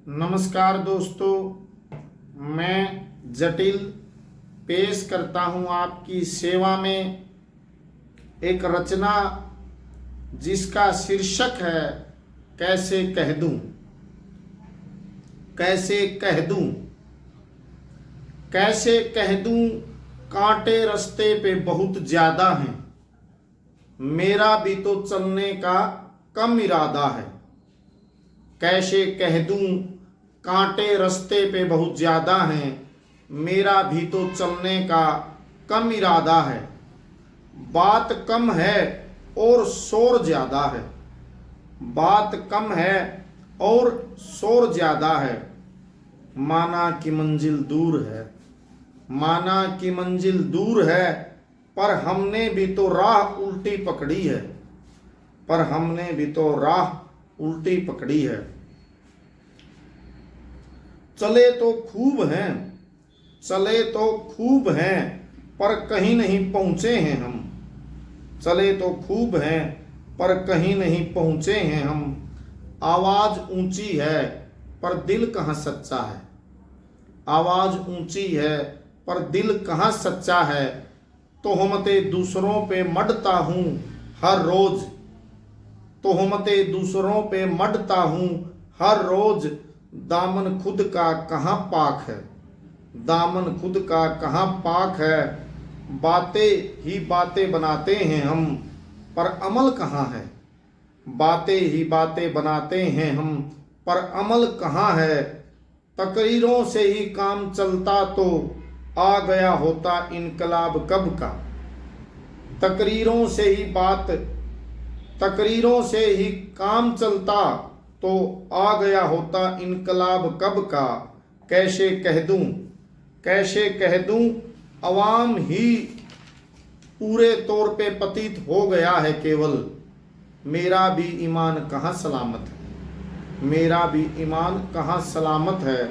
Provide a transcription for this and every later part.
नमस्कार दोस्तों, मैं जटिल पेश करता हूं आपकी सेवा में एक रचना जिसका शीर्षक है कैसे कह दूं। कैसे कह दूं, कैसे कह दूं, कांटे रास्ते पे बहुत ज्यादा हैं, मेरा भी तो चलने का कम इरादा है। कैसे कह दूं, कांटे रास्ते पे बहुत ज्यादा हैं, मेरा भी तो चलने का कम इरादा है। बात कम है और शोर ज्यादा है, बात कम है और शोर ज्यादा है। माना कि मंजिल दूर है, माना कि मंजिल दूर है, पर हमने भी तो राह उल्टी पकड़ी है, पर हमने भी तो राह उल्टी पकड़ी है। चले तो खूब हैं, चले तो खूब हैं, पर कहीं नहीं पहुंचे हैं हम। चले तो खूब हैं, पर कहीं नहीं पहुंचे हैं हम। आवाज ऊंची है, पर दिल कहाँ सच्चा है। आवाज ऊंची है, पर दिल कहाँ सच्चा है। तोहमते दूसरों पे मढ़ता हूँ हर रोज, तोहमते दूसरों पे मढ़ता हूँ हर रोज। दामन खुद का कहाँ पाक है, दामन खुद का कहाँ पाक है। बातें ही बातें बनाते हैं हम, पर अमल कहाँ है। बातें ही बातें बनाते हैं हम, पर अमल कहाँ है। तकरीरों से ही काम चलता तो आ गया होता इनकलाब कब का। तकरीरों से ही बात, तकरीरों से ही काम चलता तो आ गया होता इनकलाब कब का। कैसे कह दूं, कैसे कह दूं, अवाम ही पूरे तौर पे पतित हो गया है केवल। मेरा भी ईमान कहाँ सलामत है, मेरा भी ईमान कहाँ सलामत है।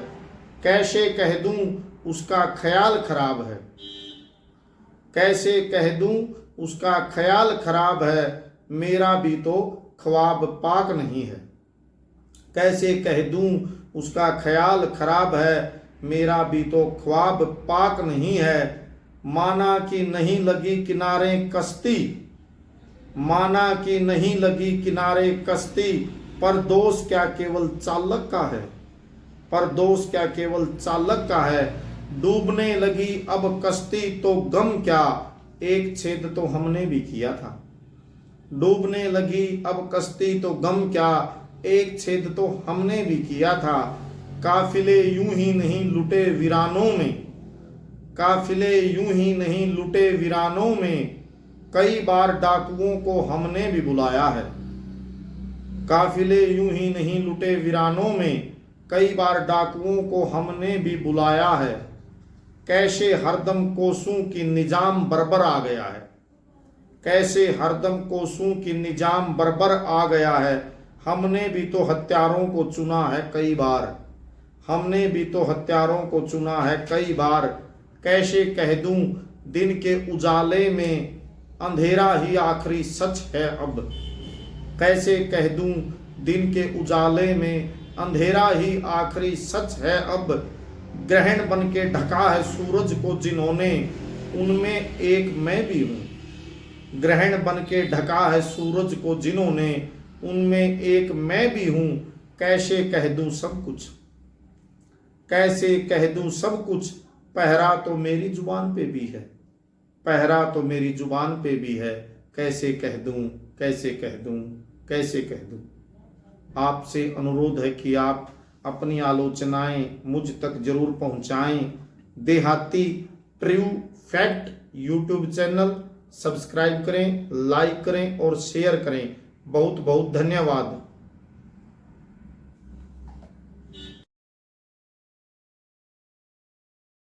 कैसे कह दूं, उसका ख्याल खराब है। कैसे कह दूं, उसका ख्याल खराब है, मेरा भी तो ख्वाब पाक नहीं है। कैसे कह दूं, उसका ख्याल खराब है, मेरा भी तो ख्वाब पाक नहीं है। माना कि नहीं लगी किनारे कश्ती, माना कि नहीं लगी किनारे कश्ती, पर दोष क्या केवल चालक का है, पर दोष क्या केवल चालक का है। डूबने लगी अब कश्ती तो गम क्या, एक छेद तो हमने भी किया था। डूबने लगी अब कश्ती तो गम क्या, एक छेद तो हमने भी किया था। काफिले यूं ही नहीं लुटे वीरानों में, काफिले यूं ही नहीं लुटे वीरानों में, कई बार डाकुओं को हमने भी बुलाया है। काफिले यूं ही नहीं लुटे वीरानों में, कई बार डाकुओं को हमने भी बुलाया है। कैसे हरदम कोसों की निजाम बरबर आ गया है, कैसे हरदम कोसों की निजाम बरबर आ गया है। हमने भी तो हत्यारों को चुना है कई बार, हमने भी तो हत्यारों को चुना है कई बार। कैसे कह दूं, दिन के उजाले में अंधेरा ही आखिरी सच है अब। कैसे कह दूं, दिन के उजाले में अंधेरा ही आखिरी सच है अब। ग्रहण बन के ढका है सूरज को जिन्होंने, उनमें एक मैं भी हूँ। ग्रहण बन के ढका है सूरज को जिन्होंने, उनमें एक मैं भी हूँ। कैसे कह दूं सब कुछ, कैसे कह दूं सब कुछ, पहरा तो मेरी जुबान पे भी है, पहरा तो मेरी जुबान पे भी है। कैसे कह दूं, कैसे कह दूं, कैसे कह दूं। आपसे अनुरोध है कि आप अपनी आलोचनाएं मुझ तक जरूर पहुंचाएं। देहाती true fact YouTube channel subscribe करें, लाइक करें और शेयर करें। बहुत बहुत धन्यवाद।